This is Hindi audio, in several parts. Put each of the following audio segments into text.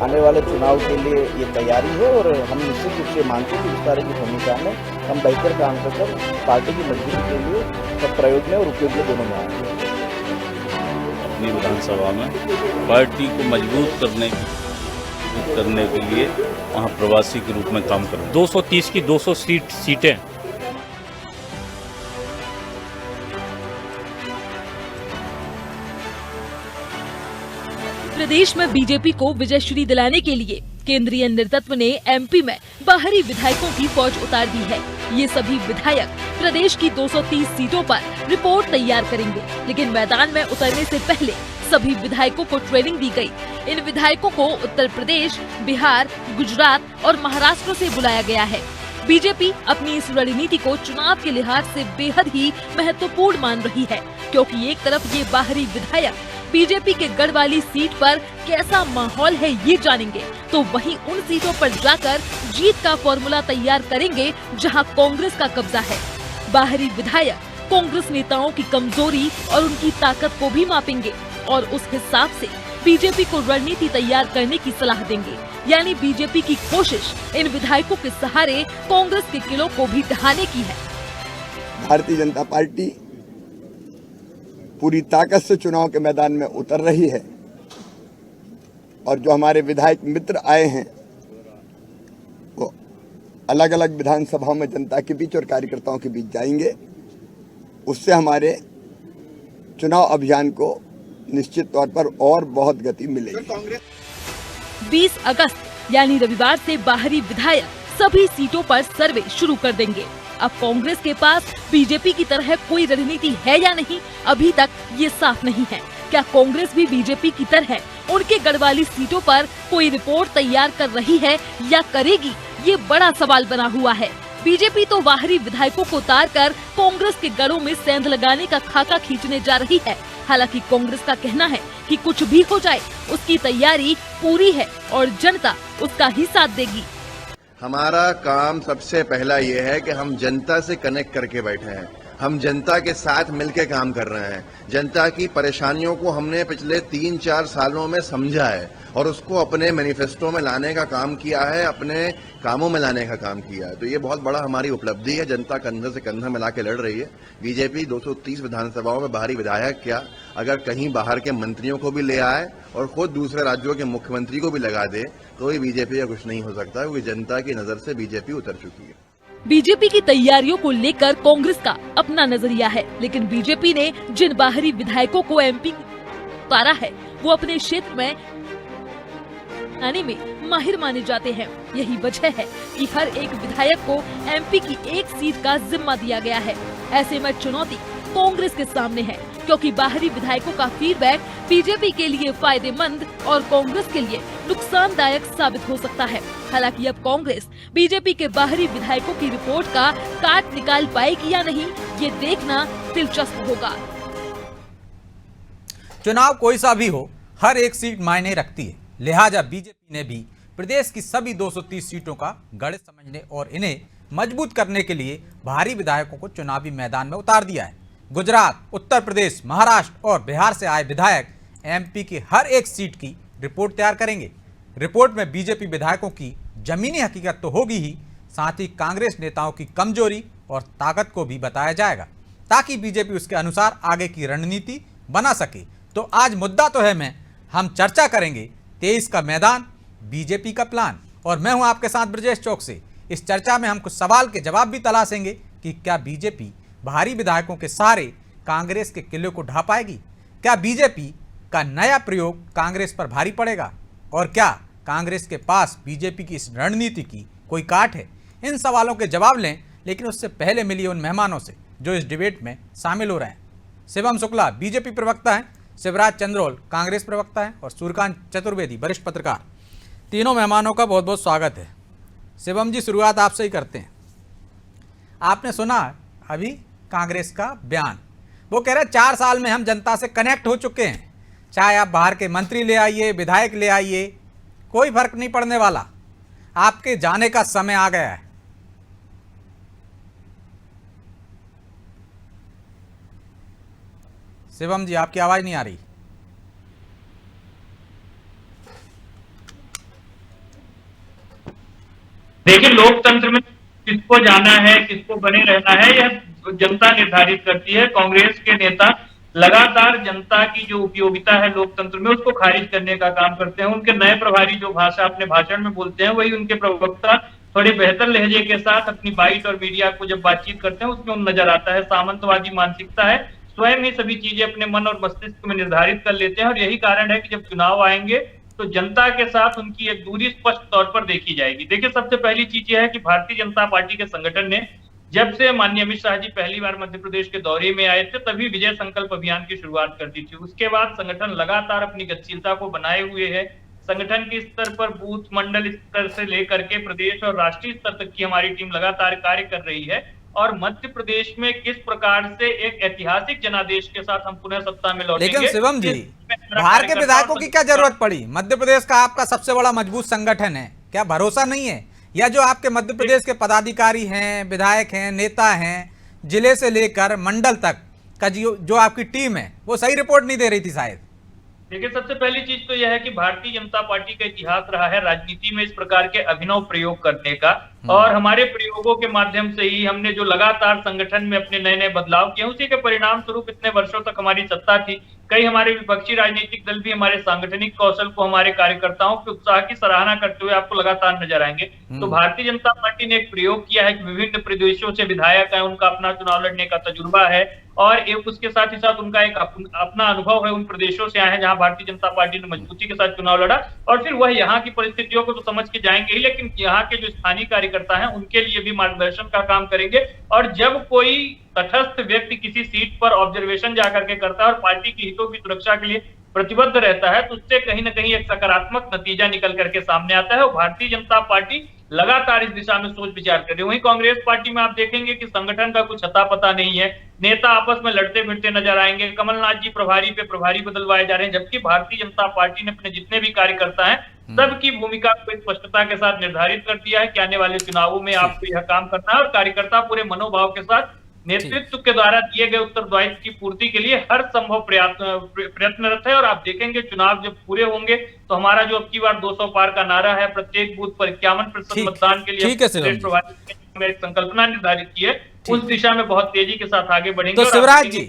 आने वाले चुनाव के लिए ये तैयारी है और हम निश्चित रूप से मानते हैं कि इस तरह की भूमिका में हम बेहतर काम कर पार्टी की मजबूती के लिए सब प्रयोग में और उपयोग में दोनों में आएंगे। अपनी विधानसभा में पार्टी को मजबूत करने के लिए वहाँ प्रवासी के रूप में काम करूँ। 230 की 200 सीटें प्रदेश में बीजेपी को विजयश्री दिलाने के लिए केंद्रीय नेतृत्व ने एमपी में बाहरी विधायकों की फौज उतार दी है। ये सभी विधायक प्रदेश की 230 सीटों पर रिपोर्ट तैयार करेंगे, लेकिन मैदान में उतरने से पहले सभी विधायकों को ट्रेनिंग दी गई। इन विधायकों को उत्तर प्रदेश, बिहार, गुजरात और महाराष्ट्र से बुलाया गया है। बीजेपी अपनी इस रणनीति को चुनाव के लिहाज से बेहद ही महत्वपूर्ण मान रही है, क्योंकि एक तरफ ये बाहरी विधायक बीजेपी के गढ़वाली सीट पर कैसा माहौल है ये जानेंगे, तो वहीं उन सीटों पर जाकर जीत का फॉर्मूला तैयार करेंगे जहां कांग्रेस का कब्जा है। बाहरी विधायक कांग्रेस नेताओं की कमजोरी और उनकी ताकत को भी मापेंगे और उस हिसाब से बीजेपी को रणनीति तैयार करने की सलाह देंगे। यानी बीजेपी की कोशिश इन विधायकों के सहारे कांग्रेस के किलों को भी ढहाने की है। भारतीय जनता पार्टी पूरी ताकत से चुनाव के मैदान में उतर रही है और जो हमारे विधायक मित्र आए हैं वो अलग अलग विधानसभाओं में जनता के बीच और कार्यकर्ताओं के बीच जाएंगे। उससे हमारे चुनाव अभियान को निश्चित तौर पर और बहुत गति मिलेगी। 20 अगस्त यानी रविवार से बाहरी विधायक सभी सीटों पर सर्वे शुरू कर देंगे। अब कांग्रेस के पास बीजेपी की तरह कोई रणनीति है या नहीं, अभी तक ये साफ नहीं है। क्या कांग्रेस भी बीजेपी की तरह उनके गढ़वाली सीटों पर कोई रिपोर्ट तैयार कर रही है या करेगी, ये बड़ा सवाल बना हुआ है। बीजेपी तो बाहरी विधायकों को उतार कर कांग्रेस के गढ़ों में सेंध लगाने का खाका खींचने जा रही है। हालांकि कांग्रेस का कहना है कि कुछ भी हो जाए उसकी तैयारी पूरी है और जनता उसका ही साथ देगी। हमारा काम सबसे पहला ये है कि हम जनता से कनेक्ट करके बैठे हैं, हम जनता के साथ मिलकर काम कर रहे हैं। जनता की परेशानियों को हमने पिछले 3-4 सालों में समझा है और उसको अपने मैनिफेस्टो में लाने का काम किया है, अपने कामों में लाने का काम किया है। तो ये बहुत बड़ा हमारी उपलब्धि है। जनता कंधे से कंधा मिला के लड़ रही है। बीजेपी 230 विधानसभाओं में बाहरी विधायक क्या, अगर कहीं बाहर के मंत्रियों को भी ले आए और खुद दूसरे राज्यों के मुख्यमंत्री को भी लगा दे तो ये बीजेपी का कुछ नहीं हो सकता, क्योंकि जनता की नजर से बीजेपी उतर चुकी है। बीजेपी की तैयारियों को लेकर कांग्रेस का अपना नजरिया है, लेकिन बीजेपी ने जिन बाहरी विधायकों को एमपी उतारा है वो अपने क्षेत्र में आने में माहिर माने जाते हैं। यही वजह है कि हर एक विधायक को एमपी की एक सीट का जिम्मा दिया गया है। ऐसे में चुनौती कांग्रेस के सामने है, क्योंकि बाहरी विधायकों का फीडबैक बीजेपी के लिए फायदेमंद और कांग्रेस के लिए नुकसानदायक साबित हो सकता है। हालांकि अब कांग्रेस बीजेपी के बाहरी विधायकों की रिपोर्ट का काट निकाल पाएगी या नहीं, ये देखना दिलचस्प होगा। चुनाव कोई सा भी हो, हर एक सीट मायने रखती है। लिहाजा बीजेपी ने भी प्रदेश की सभी 230 सीटों का गढ़ समझने और इन्हें मजबूत करने के लिए बाहरी विधायकों को चुनावी मैदान में उतार दिया है। गुजरात, उत्तर प्रदेश, महाराष्ट्र और बिहार से आए विधायक एमपी की हर एक सीट की रिपोर्ट तैयार करेंगे। रिपोर्ट में बीजेपी विधायकों की जमीनी हकीकत तो होगी ही, साथ ही कांग्रेस नेताओं की कमजोरी और ताकत को भी बताया जाएगा, ताकि बीजेपी उसके अनुसार आगे की रणनीति बना सके। तो आज मुद्दा तो है में हम चर्चा करेंगे 23 का मैदान, बीजेपी का प्लान, और मैं हूं आपके साथ ब्रजेश चौक से। इस चर्चा में हम कुछ सवाल के जवाब भी तलाशेंगे कि क्या बीजेपी बाहरी विधायकों के सहारे कांग्रेस के किले को ढा पाएगी, क्या बीजेपी का नया प्रयोग कांग्रेस पर भारी पड़ेगा, और क्या कांग्रेस के पास बीजेपी की इस रणनीति की कोई काट है। इन सवालों के जवाब लें, लेकिन उससे पहले मिलिए उन मेहमानों से जो इस डिबेट में शामिल हो रहे हैं। शिवम शुक्ला बीजेपी प्रवक्ता हैं, शिवराज चंद्रोल कांग्रेस प्रवक्ता हैं और सूर्यकांत चतुर्वेदी वरिष्ठ पत्रकार। तीनों मेहमानों का बहुत बहुत स्वागत है। शिवम जी, शुरुआत आपसे ही करते हैं। आपने सुना अभी कांग्रेस का बयान, वो कह रहे 4 साल में हम जनता से कनेक्ट हो चुके हैं, चाहे आप बाहर के मंत्री ले आइए, विधायक ले आइए, कोई फर्क नहीं पड़ने वाला, आपके जाने का समय आ गया है। शिवम जी, आपकी आवाज नहीं आ रही। किसको जाना है, किसको बने रहना है, यह जनता निर्धारित करती है। कांग्रेस के नेता लगातार जनता की जो उपयोगिता है लोकतंत्र में उसको खारिज करने का काम करते हैं। उनके नए प्रभारी जो भाषा अपने भाषण में बोलते हैं वही उनके प्रवक्ता थोड़े बेहतर लहजे के साथ अपनी बाइट और मीडिया को जब बातचीत करते हैं उसमें नजर आता है। सामंतवादी मानसिकता है, स्वयं ही सभी चीजें अपने मन और मस्तिष्क में निर्धारित कर लेते हैं और यही कारण है कि जब चुनाव आएंगे तो जनता के साथ उनकी एक दूरी स्पष्ट तौर पर देखी जाएगी। देखिए, सबसे पहली चीज यह है कि भारतीय जनता पार्टी के संगठन ने जब से माननीय अमित शाह जी पहली बार मध्य प्रदेश के दौरे में आए थे तभी विजय संकल्प अभियान की शुरुआत कर दी थी। उसके बाद संगठन लगातार अपनी गतिशीलता को बनाए हुए है। संगठन के स्तर पर बूथ मंडल स्तर से लेकर के प्रदेश और राष्ट्रीय स्तर तक की हमारी टीम लगातार कार्य कर रही है और मध्य प्रदेश में किस प्रकार से एक ऐतिहासिक जनादेश के साथ हम पुनः सत्ता में लौटेंगे। लेकिन शिवम जी, बाहर के विधायकों की क्या जरूरत पड़ी? मध्य प्रदेश का आपका सबसे बड़ा मजबूत संगठन है, क्या भरोसा नहीं है? या जो आपके मध्य प्रदेश के पदाधिकारी हैं, विधायक हैं, नेता हैं, जिले से लेकर मंडल तक का जो आपकी टीम है वो सही रिपोर्ट नहीं दे रही थी शायद? देखिए, सबसे पहली चीज तो यह है कि भारतीय जनता पार्टी का इतिहास रहा है राजनीति में इस प्रकार के अभिनव प्रयोग करने का और हमारे प्रयोगों के माध्यम से ही हमने जो लगातार संगठन में अपने नए नए बदलाव किए उसी के परिणाम स्वरूप इतने वर्षों तक हमारी सत्ता थी। कई हमारे विपक्षी राजनीतिक दल भी हमारे सांगठनिक कौशल को, हमारे कार्यकर्ताओं के उत्साह की सराहना करते हुए आपको लगातार नजर आएंगे। तो भारतीय जनता पार्टी ने एक प्रयोग किया है कि विभिन्न प्रदेशों से विधायक है, उनका अपना चुनाव लड़ने का तजुर्बा है और एक उसके साथ ही साथ उनका एक अपना अनुभव है, उन प्रदेशों से आए हैं जहां भारतीय जनता पार्टी ने मजबूती के साथ चुनाव लड़ा और फिर वह यहाँ की परिस्थितियों को तो समझ के जाएंगे ही, लेकिन यहाँ के जो स्थानीय कार्यकर्ता हैं उनके लिए भी मार्गदर्शन का काम करेंगे। और जब कोई तटस्थ व्यक्ति किसी सीट पर ऑब्जर्वेशन जाकर के करता है और पार्टी की हितों की सुरक्षा के लिए प्रतिबद्ध रहता है तो उससे कहीं ना कहीं एक सकारात्मक नतीजा निकल करके सामने आता है और भारतीय जनता पार्टी लगातार इस दिशा में सोच विचार कर रही है। वहीं कांग्रेस पार्टी में आप देखेंगे कि संगठन का कुछ अता पता नहीं है, नेता आपस में लड़ते भिड़ते नजर आएंगे, कमलनाथ जी प्रभारी पे प्रभारी बदलवाए जा रहे हैं, जबकि भारतीय जनता पार्टी ने अपने जितने भी कार्यकर्ता हैं सबकी भूमिका को स्पष्टता के साथ निर्धारित कर दिया है कि आने वाले चुनावों में आपको यह काम करना है और कार्यकर्ता पूरे मनोभाव के साथ नेतृत्व के द्वारा दिए गए उत्तरदायित्व की पूर्ति के लिए हर संभव प्रयत्नरत है। और आप देखेंगे चुनाव जब पूरे होंगे तो हमारा जो अब की बार 200 पार का नारा है, प्रत्येक बूथ पर 51% मतदान के लिए एक संकल्पना निर्धारित की है, उस दिशा में बहुत तेजी के साथ आगे बढ़ेंगे। तो शिवराज जी,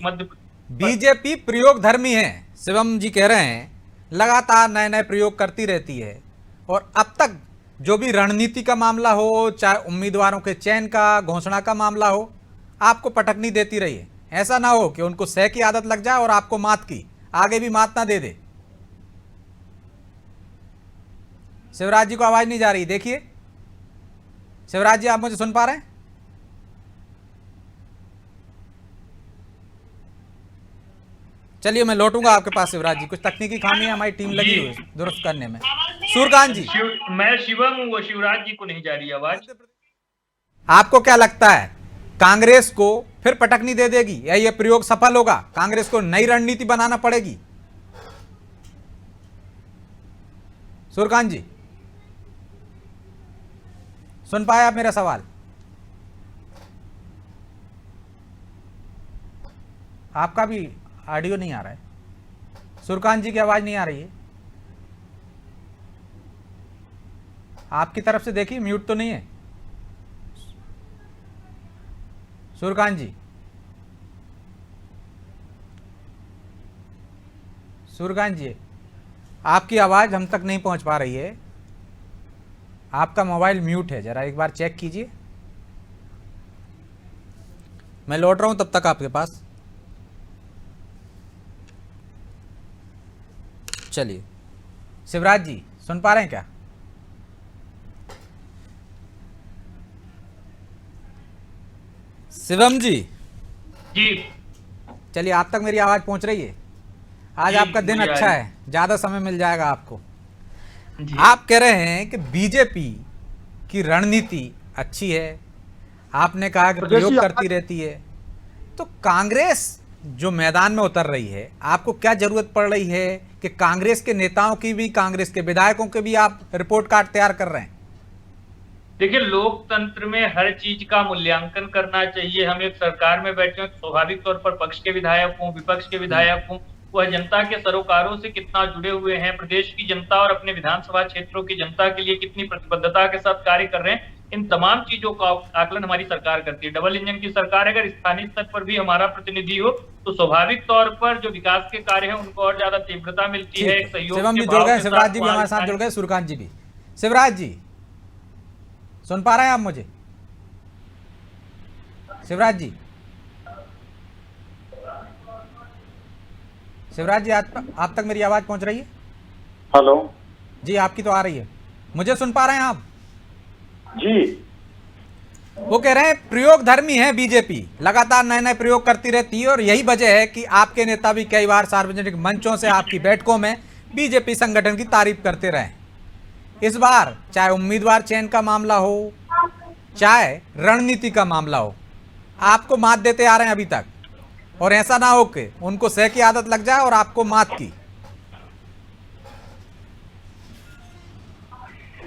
बीजेपी प्रयोग धर्मी है, शिवम जी कह रहे हैं लगातार नए नए प्रयोग करती रहती है और अब तक जो भी रणनीति का मामला हो, चाहे उम्मीदवारों के चयन का, घोषणा का मामला हो, आपको पटकनी देती रही है। ऐसा ना हो कि उनको सह की आदत लग जाए और आपको मात की आगे भी मात ना दे दे। शिवराज जी को आवाज नहीं जा रही, देखिए शिवराज जी, आप मुझे सुन पा रहे हैं? चलिए मैं लौटूंगा आपके पास शिवराज जी, कुछ तकनीकी खामी है, हमारी टीम लगी हुई है दुरुस्त करने में। सूर्यकांत जी, मैं शिवम हूं, वो शिवराज जी को नहीं जा रही आवाज। आपको क्या लगता है कांग्रेस को फिर पटकनी दे देगी या यह प्रयोग सफल होगा? कांग्रेस को नई रणनीति बनाना पड़ेगी? सूर्यकांत जी, सुन पाए आप मेरा सवाल? आपका भी ऑडियो नहीं आ रहा है, सूर्यकांत जी की आवाज नहीं आ रही है। आपकी तरफ से देखिए, म्यूट तो नहीं है सूर्यकांत जी? सूर्यकांत जी, आपकी आवाज हम तक नहीं पहुंच पा रही है, आपका मोबाइल म्यूट है, जरा एक बार चेक कीजिए। मैं लौट रहा हूं तब तक आपके पास। चलिए शिवराज जी, सुन पा रहे हैं क्या? शिवम जी चलिए, आप तक मेरी आवाज पहुंच रही है? आज आपका दिन अच्छा है, ज्यादा समय मिल जाएगा आपको। आप कह रहे हैं कि बीजेपी की रणनीति अच्छी है, आपने कहा कि प्रयोग करती रहती है, तो कांग्रेस जो मैदान में उतर रही है, आपको क्या जरूरत पड़ रही है कि कांग्रेस के नेताओं की भी, कांग्रेस के विधायकों के भी आप रिपोर्ट कार्ड तैयार कर रहे हैं? देखिए, लोकतंत्र में हर चीज का मूल्यांकन करना चाहिए। हम एक सरकार में बैठे हैं, स्वाभाविक तौर पर पक्ष के विधायक हों, विपक्ष के विधायक हों, वह जनता के सरोकारों से कितना जुड़े हुए हैं, प्रदेश की जनता और अपने विधानसभा क्षेत्रों की जनता के लिए कितनी प्रतिबद्धता के साथ कार्य कर रहे हैं, इन तमाम चीजों का आकलन हमारी सरकार करती है। डबल इंजन की सरकार है, अगर स्थानीय स्तर पर भी हमारा प्रतिनिधि हो तो स्वाभाविक तौर पर जो विकास के कार्य हैं उनको और ज्यादा तीव्रता मिलती है। सहयोग शिवम जी जुड़ गए, शिवराज जी भी हमारे साथ जुड़ गए, सूर्यकांत जी भी। शिवराज जी सुन पा रहे हैं आप मुझे? शिवराज जी, शिवराज जी आप तक मेरी आवाज पहुंच रही है? हेलो जी, आपकी तो आ रही है, मुझे सुन पा रहे हैं आप? जी। वो कह रहे हैं प्रयोग धर्मी है बीजेपी, लगातार नए नए प्रयोग करती रहती है और यही वजह है कि आपके नेता भी कई बार सार्वजनिक मंचों से आपकी बैठकों में बीजेपी संगठन की तारीफ करते रहे। इस बार चाहे उम्मीदवार चयन का मामला हो, चाहे रणनीति का मामला हो, आपको मात देते आ रहे हैं अभी तक, और ऐसा ना हो कि उनको सह की आदत लग जाए और आपको मात की।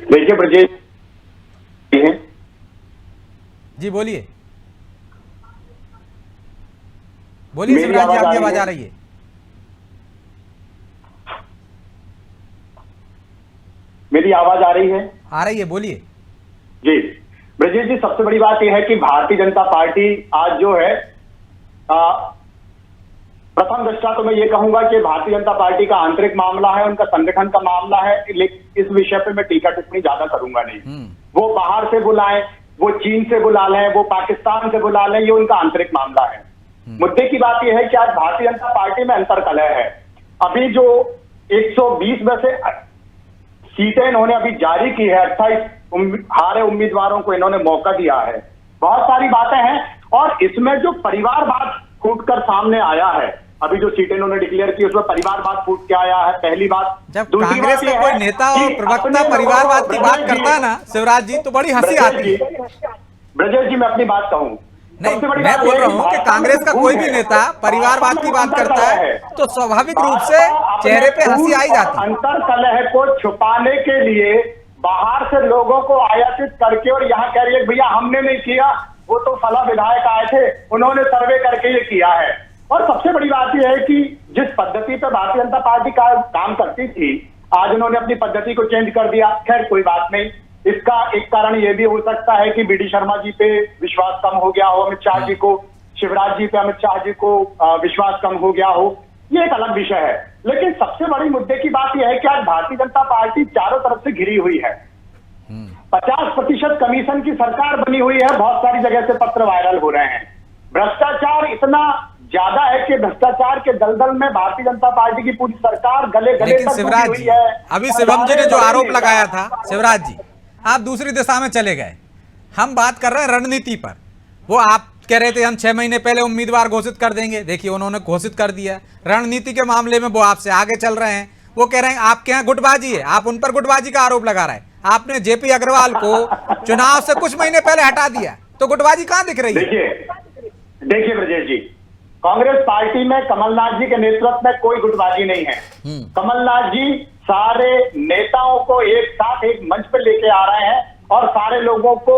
देखिए ब्रजेश जी, बोलिए बोलिए शिवराज जी, आपकी आवाज आ रही है? मेरी आवाज आ रही है? आ रही है, बोलिए। जी ब्रजेश जी, सबसे बड़ी बात यह है कि भारतीय जनता पार्टी आज जो है प्रथम दृष्टया तो मैं ये कहूंगा कि भारतीय जनता पार्टी का आंतरिक मामला है, उनका संगठन का मामला है, लेकिन इस विषय पे मैं टीका टिप्पणी ज्यादा करूंगा नहीं। वो बाहर से बुलाएं, वो चीन से बुला लें, वो पाकिस्तान से बुला लें, ये उनका आंतरिक मामला है। मुद्दे की बात यह है कि आज भारतीय जनता पार्टी में अंतर्कलह है। अभी जो 120 में से सीटें इन्होंने अभी जारी की है, 28 हारे उम्मीदवारों को इन्होंने मौका दिया है। बहुत सारी बातें हैं और इसमें जो परिवारवाद फूटकर सामने आया है, अभी जो सीटें इन्होंने डिक्लेयर की उसमें परिवारवाद फूट के आया है, पहली बात। जब कांग्रेस का कोई नेता और प्रवक्ता परिवारवाद की बात करता है ना शिवराज जी, तो बड़ी हंसी आती है। ब्रजेश जी, मैं अपनी बात कहूं, नहीं, मैं बोल रहा हूँ कि कांग्रेस का कोई भी नेता परिवारवाद की बात करता है तो स्वाभाविक रूप से चेहरे पे हंसी आई जाती है। अंतर्कलह को छुपाने के लिए बाहर से लोगों को आयातित करके और यहाँ कह रही है भैया हमने नहीं किया, वो तो फला विधायक आए थे, उन्होंने सर्वे करके ये किया है। और सबसे बड़ी बात यह है कि जिस पद्धति पे भारतीय जनता पार्टी का काम करती थी, आज उन्होंने अपनी पद्धति को चेंज कर दिया। खैर कोई बात नहीं, इसका एक कारण यह भी हो सकता है कि बीडी शर्मा जी पे विश्वास कम हो गया हो, अमित शाह जी को, शिवराज जी पे अमित शाह जी को विश्वास कम हो गया हो, ये एक अलग विषय है। लेकिन सबसे बड़ी मुद्दे की बात यह है कि आज भारतीय जनता पार्टी चारों तरफ से घिरी हुई है। 50% कमीशन की सरकार बनी हुई है, बहुत सारी जगह से पत्र वायरल हो रहे हैं। भ्रष्टाचार इतना ज्यादा है कि भ्रष्टाचार के दलदल में भारतीय जनता पार्टी की पूरी सरकार गले गले लेकिन शिवराज जी, अभी शिवम जी ने जो आरोप लगाया था, शिवराज जी आप दूसरी दिशा में चले गए। हम बात कर रहे हैं रणनीति पर। वो आप कह रहे थे हम 6 महीने पहले उम्मीदवार घोषित कर देंगे, देखिए उन्होंने घोषित कर दिया। रणनीति के मामले में वो आपसे आगे चल रहे हैं। वो कह रहे हैं आपके यहाँ गुटबाजी है, आप उन पर गुटबाजी का आरोप लगा रहे हैं। आपने जेपी अग्रवाल को चुनाव से कुछ महीने पहले हटा दिया, तो गुटबाजी कहां दिख रही है? देखिए ब्रजेश जी, कांग्रेस पार्टी में कमलनाथ जी के नेतृत्व में कोई गुटबाजी नहीं है। कमलनाथ जी सारे नेताओं को एक साथ एक मंच पर लेके आ रहे हैं और सारे लोगों को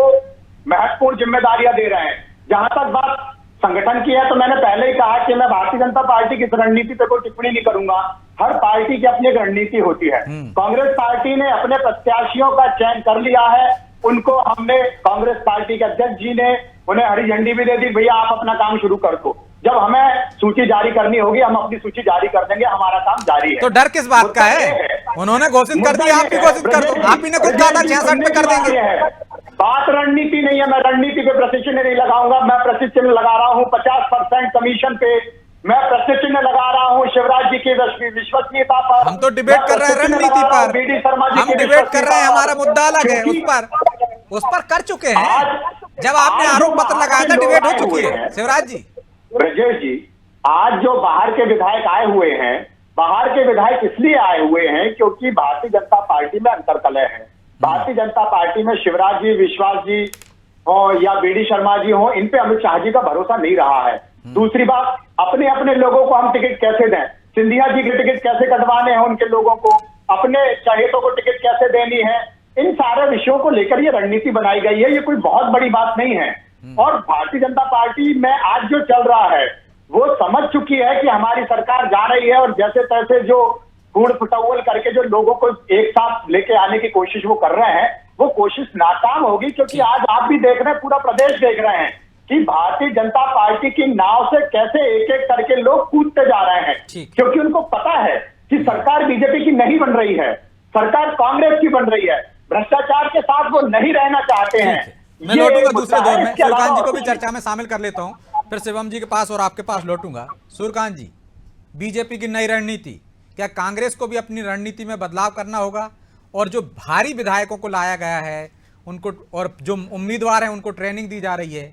महत्वपूर्ण जिम्मेदारियां दे रहे हैं। जहां तक बात संगठन की है, तो मैंने पहले ही कहा कि मैं भारतीय जनता पार्टी की रणनीति पे कोई टिप्पणी नहीं करूंगा। हर पार्टी की अपनी एक रणनीति होती है। कांग्रेस पार्टी ने अपने प्रत्याशियों का चयन कर लिया है। उनको हमने, कांग्रेस पार्टी के अध्यक्ष जी ने उन्हें हरी झंडी भी दे दी, भैया आप अपना काम शुरू कर दो। जब हमें सूची जारी करनी होगी हम अपनी सूची जारी कर देंगे, हमारा काम जारी है। तो डर किस बात का है? उन्होंने घोषित कर दिया, आप भी घोषित कर दो। आप ही ने कुछ कहा था 66 पे कर देंगे। बात रणनीति नहीं है, मैं रणनीति पे प्रशिक्षण नहीं लगाऊंगा। मैं प्रशिक्षण लगा रहा हूं 50% कमीशन पे, मैं प्रशिक्षण लगा रहा हूं शिवराज जी की विश्वसनीयता पर। हम तो डिबेट कर रहे हैं रणनीति पर, हम डिबेट कर रहे हैं, हमारा मुद्दा अलग है। उस पर कर चुके हैं। जब आपने आरोप पत्र लगाया था डिबेट हो चुकी है। शिवराज जी, ब्रजेश जी, आज जो बाहर के विधायक आए हुए हैं, बाहर के विधायक इसलिए आए हुए हैं क्योंकि भारतीय जनता पार्टी में अंतर्कलह है। भारतीय जनता पार्टी में शिवराज जी, विश्वास जी हो या बीडी शर्मा जी हो, इन पे अमित शाह जी का भरोसा नहीं रहा है। दूसरी बात, अपने अपने लोगों को हम टिकट कैसे दें? सिंधिया जी के टिकट कैसे कटवाने हैं उनके लोगों को? अपने चहेतों को टिकट कैसे देनी है? इन सारे विषयों को लेकर ये रणनीति बनाई गई है। ये कोई बहुत बड़ी बात नहीं है। और भारतीय जनता पार्टी में आज जो चल रहा है वो समझ चुकी है कि हमारी सरकार जा रही है और जैसे तैसे जो कूड़ फुटौल करके जो लोगों को एक साथ लेके आने की कोशिश वो कर रहे हैं, वो कोशिश नाकाम होगी, क्योंकि आज आप भी देख रहे हैं, पूरा प्रदेश देख रहे हैं कि भारतीय जनता पार्टी की नाव से कैसे एक एक करके लोग कूदते जा रहे हैं, क्योंकि उनको पता है कि सरकार बीजेपी की नहीं बन रही है, सरकार कांग्रेस की बन रही है, भ्रष्टाचार के साथ वो नहीं रहना चाहते हैं। मैं लौटूंगा दूसरे दौर में, सूर्यकांत जी को भी चर्चा में शामिल कर लेता हूं, फिर शिवम जी के पास और आपके पास लौटूंगा। सूर्यकांत जी, बीजेपी की नई रणनीति, क्या कांग्रेस को भी अपनी रणनीति में बदलाव करना होगा? और जो भारी विधायकों को लाया गया है उनको, और जो उम्मीदवार हैं उनको ट्रेनिंग दी जा रही है,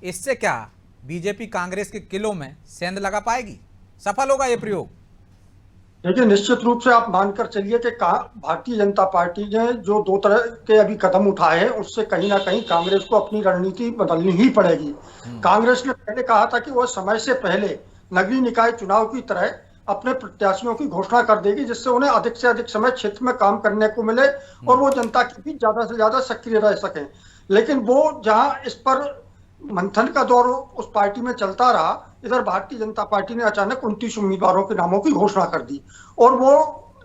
इससे क्या बीजेपी कांग्रेस के किलों में सेंध लगा पाएगी? सफल होगा ये प्रयोग? देखिए, निश्चित रूप से आप मानकर चलिए कि भारतीय जनता पार्टी ने जो 2 तरह के अभी कदम उठाए हैं, उससे कहीं ना कहीं कांग्रेस को अपनी रणनीति बदलनी ही पड़ेगी। कांग्रेस ने पहले कहा था कि वह समय से पहले नगरीय निकाय चुनाव की तरह अपने प्रत्याशियों की घोषणा कर देगी, जिससे उन्हें अधिक से अधिक समय क्षेत्र में काम करने को मिले और वो जनता के बीच ज्यादा से ज्यादा सक्रिय रह सकें। लेकिन वो जहां इस पर मंथन का दौर उस पार्टी में चलता रहा, इधर भारतीय जनता पार्टी ने अचानक 29 उम्मीदवारों के नामों की घोषणा कर दी और वो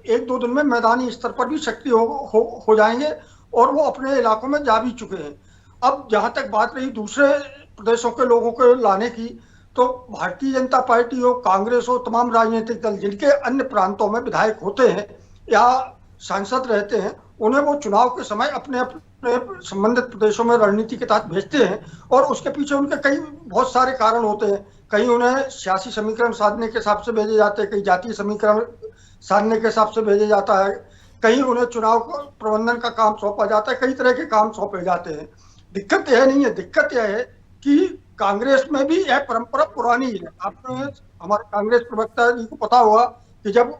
1-2 दिन में मैदानी स्तर पर भी सक्रिय हो जाएंगे और वो अपने इलाकों में जा भी चुके हैं। अब जहां तक बात रही दूसरे प्रदेशों के लोगों को लाने की, तो भारतीय जनता पार्टी हो, कांग्रेस हो, तमाम राजनीतिक दल जिनके अन्य प्रांतों में विधायक होते हैं या सांसद रहते हैं, उन्हें वो चुनाव के समय अपने संबंधित प्रदेशों में रणनीति के तहत भेजते हैं और उसके पीछे उनके कई बहुत सारे कारण होते हैं। कहीं उन्हें सियासी समीकरण साधने के हिसाब से भेजे जाते हैं, कहीं जातीय समीकरण साधने के हिसाब से भेजे जाता है, कहीं उन्हें चुनाव प्रबंधन का काम सौंपा जाता है, कई तरह के काम सौंपे जाते हैं। दिक्कत यह नहीं है, दिक्कत यह है कि कांग्रेस में भी यह परंपरा पुरानी है। आपने हमारे कांग्रेस प्रवक्ता जी को पता होगा कि जब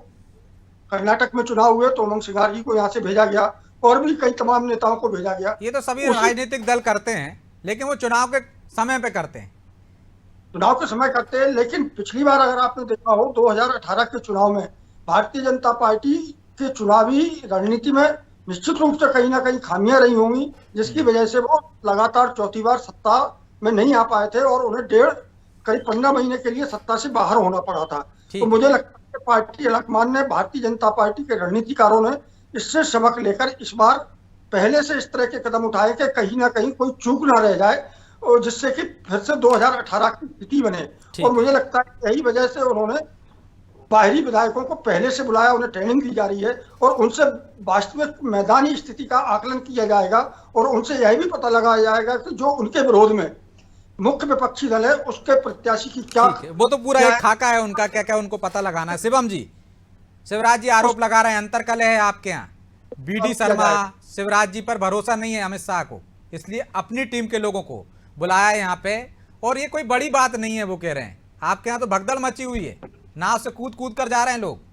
कर्नाटक में चुनाव हुए तो उमंग सिंघार जी को यहाँ से भेजा गया और भी कई तमाम नेताओं को भेजा गया। ये तो सभी राजनीतिक दल करते हैं, लेकिन वो चुनाव के समय पे करते हैं, चुनाव के समय करते हैं। लेकिन पिछली बार अगर आपने देखा हो 2018 के चुनाव में भारतीय जनता पार्टी के चुनावी रणनीति में निश्चित रूप से कहीं ना कहीं खामियां रही होंगी, जिसकी वजह से वो लगातार चौथी बार सत्ता में नहीं आ पाए थे और उन्हें करीब 15 महीने के लिए सत्ता से बाहर होना पड़ा था। तो मुझे लगता है पार्टी अलकमान ने, भारतीय जनता पार्टी के रणनीतिकारों ने इससे सबक लेकर इस बार पहले से इस तरह के कदम उठाए कि कहीं ना कहीं कोई चूक ना रह जाए और जिससे कि फिर से 2018 की स्थिति बने। और मुझे लगता है यही वजह से उन्होंने बाहरी विधायकों को पहले से बुलाया, उन्हें ट्रेनिंग दी जा रही है और उनसे वास्तविक मैदानी स्थिति का आकलन किया जाएगा और उनसे यह भी पता लगाया जाएगा कि जो उनके विरोध में मुख्य विपक्षी दल है उसके प्रत्याशी की क्या, वो तो पूरा एक खाका है उनका, क्या क्या उनको पता लगाना है। शिवम जी, शिवराज जी आरोप लगा रहे हैं अंतरकलह है आपके यहाँ, बीडी शर्मा, शिवराज जी पर भरोसा नहीं है अमित शाह को, इसलिए अपनी टीम के लोगों को बुलाया है यहाँ पे और ये कोई बड़ी बात नहीं है वो कह रहे हैं। आपके यहाँ तो भगदड़ मची हुई है, नाव से कूद कूद कर जा रहे हैं लोग।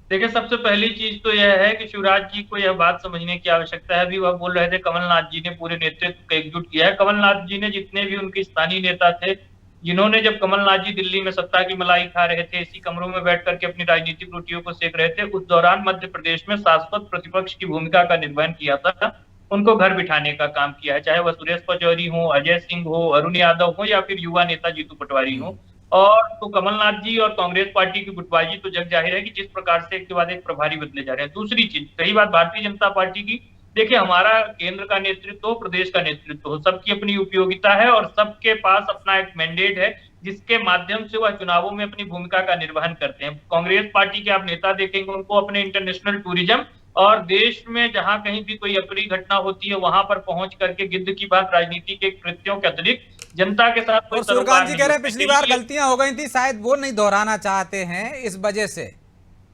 देखिए, सबसे पहली चीज तो यह है कि शिवराज जी को यह बात समझने की आवश्यकता है। अभी वह बोल रहे थे कमलनाथ जी ने पूरे नेतृत्व को एकजुट किया है। कमलनाथ जी ने, जितने भी उनके स्थानीय नेता थे, जिन्होंने जब कमलनाथ जी दिल्ली में सत्ता की मलाई खा रहे थे, इसी कमरों में बैठ करके अपनी राजनीतिक रोटियों को सेक रहे थे, उस दौरान मध्य प्रदेश में शाश्वत प्रतिपक्ष की भूमिका का निर्वहन किया था, उनको घर बिठाने का काम किया है, चाहे वह सुरेश पचौरी हो, अजय सिंह हो, अरुण यादव हो या फिर युवा नेता जीतू पटवारी हो। और तो कमलनाथ जी और कांग्रेस पार्टी की गुटबाजी तो जग जाहिर है कि जिस प्रकार से एक के बाद एक प्रभारी बदले जा रहे हैं। दूसरी चीज, रही बात भारतीय जनता पार्टी की, देखिए हमारा केंद्र का नेतृत्व हो, प्रदेश का नेतृत्व हो, सबकी अपनी उपयोगिता है और सबके पास अपना एक मैंडेट है जिसके माध्यम से वह चुनावों में अपनी भूमिका का निर्वहन करते हैं। कांग्रेस पार्टी के आप नेता देखेंगे, उनको अपने इंटरनेशनल टूरिज्म और देश में जहां कहीं भी कोई अप्रिय घटना होती है वहां पर पहुंच करके गिद्ध की बात राजनीति के कृत्यों के अतिरिक्त जनता के साथ कोई सूर्यकांत जी कह रहे हैं पिछली बार गलतियां हो गई थी, शायद वो नहीं दोहराना चाहते हैं इस वजह से,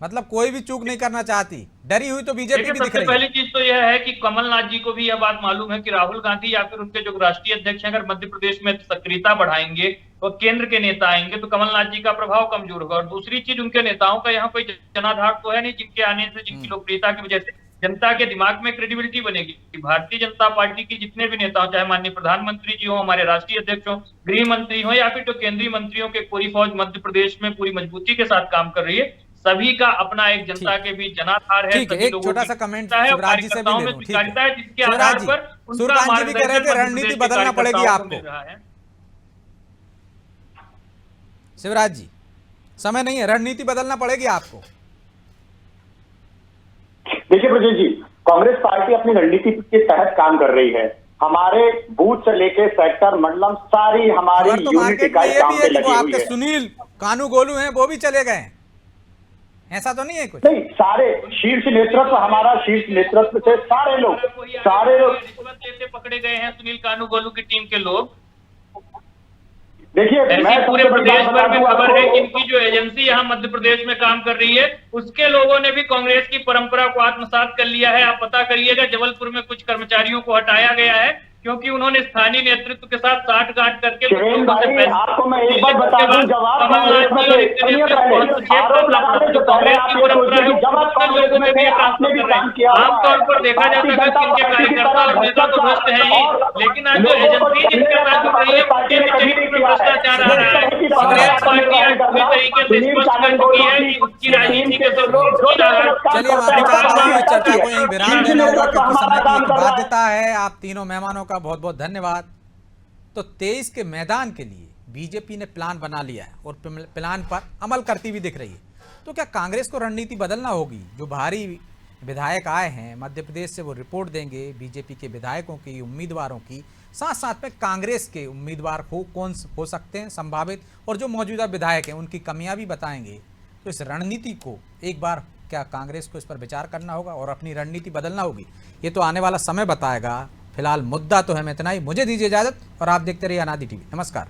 मतलब कोई भी चूक नहीं करना चाहती, डरी हुई तो बीजेपी भी दिख रही है। सबसे पहली चीज तो यह है कि कमलनाथ जी को भी यह बात मालूम है कि राहुल गांधी या फिर उनके जो राष्ट्रीय अध्यक्ष हैं अगर मध्य प्रदेश में सक्रियता बढ़ाएंगे और केंद्र के नेता आएंगे तो कमलनाथ जी का प्रभाव कमजोर होगा। और दूसरी चीज, उनके नेताओं का यहाँ कोई जनाधार तो है नहीं जिनके आने से, जिनकी लोकप्रियता की वजह से जनता के दिमाग में क्रेडिबिलिटी बनेगी। भारतीय जनता पार्टी की जितने भी नेता हो, चाहे माननीय प्रधानमंत्री जी हो, हमारे राष्ट्रीय अध्यक्ष हो, गृह मंत्री हो या फिर जो केंद्रीय मंत्रियों के पूरी फौज मध्य प्रदेश में पूरी मजबूती के साथ काम कर रही है, सभी का अपना एक जनता के बीच जनाधार है। एक छोटा सा कमेंट शिवराज जी से भी ले लूं, ठीक है? जिसके आधार पर सूर्यकांत जी भी कह रहे थे रणनीति बदलना पड़ेगी आपको। शिवराज जी, समय नहीं है, रणनीति बदलना पड़ेगी आपको। देखिए ब्रजेश जी, कांग्रेस पार्टी अपनी रणनीति के तहत काम कर रही है। हमारे बूथ से लेके सेक्टर मंडलम सारी हमारी तो यूनिट मार्केट में इकाई ये काम भी पे है कि लगी वो हुई आपके है। सुनील कानूगोलू हैं, वो भी चले गए, ऐसा तो नहीं है कुछ? नहीं, सारे शीर्ष नेतृत्व, हमारा शीर्ष नेतृत्व से सारे लोग रिश्वत लेते पकड़े गए हैं सुनील कानूगोलू की टीम के लोग। देखिए, ऐसी पूरे प्रदेश भर में खबर है कि इनकी जो एजेंसी यहाँ मध्य प्रदेश में काम कर रही है, उसके लोगों ने भी कांग्रेस की परंपरा को आत्मसात कर लिया है। आप पता करिएगा, जबलपुर में कुछ कर्मचारियों को हटाया गया है क्योंकि उन्होंने स्थानीय नेतृत्व के साथ साठगांठ करके आपको मैं एक बात बता दूं, जवाब कांग्रेस में थे। आरोप लगाने से पहले आप ये सोचिए कि जब आप कांग्रेस में थे आपने भी काम किया। आमतौर पर देखा जाता है कि इनके कार्यकर्ता और नेता तो भ्रष्ट हैं ही, लेकिन आज जो एजेंसी जिनके साथ जुड़ रही है उनके भी भ्रष्टाचार आ रहा है। कांग्रेस पार्टी आज पूरी तरीके से स्पष्ट कर चुकी है कि उसकी राजनीति के सब चलिए हम आपको चाहते हैं इस चर्चा को यहीं विराम देना होगा क्योंकि समय की एक बाध्यता है। आप तीनों मेहमानों का बहुत बहुत धन्यवाद। तो 23 के मैदान के लिए बीजेपी ने प्लान बना लिया है और प्लान पर अमल करती हुई दिख रही है। तो क्या कांग्रेस को रणनीति बदलना होगी? जो भारी विधायक आए हैं मध्य प्रदेश से, वो रिपोर्ट देंगे बीजेपी के विधायकों की, उम्मीदवारों की, साथ साथ में कांग्रेस के उम्मीदवार कौन हो सकते हैं संभावित, और जो मौजूदा विधायक हैं उनकी कमियां भी बताएंगे। तो इस रणनीति को एक बार क्या कांग्रेस को इस पर विचार करना होगा और अपनी रणनीति बदलना होगी, ये तो आने वाला समय बताएगा। फिलहाल मुद्दा तो है इतना ही। मुझे दीजिए इजाजत और आप देखते रहिए अनादि टीवी। नमस्कार।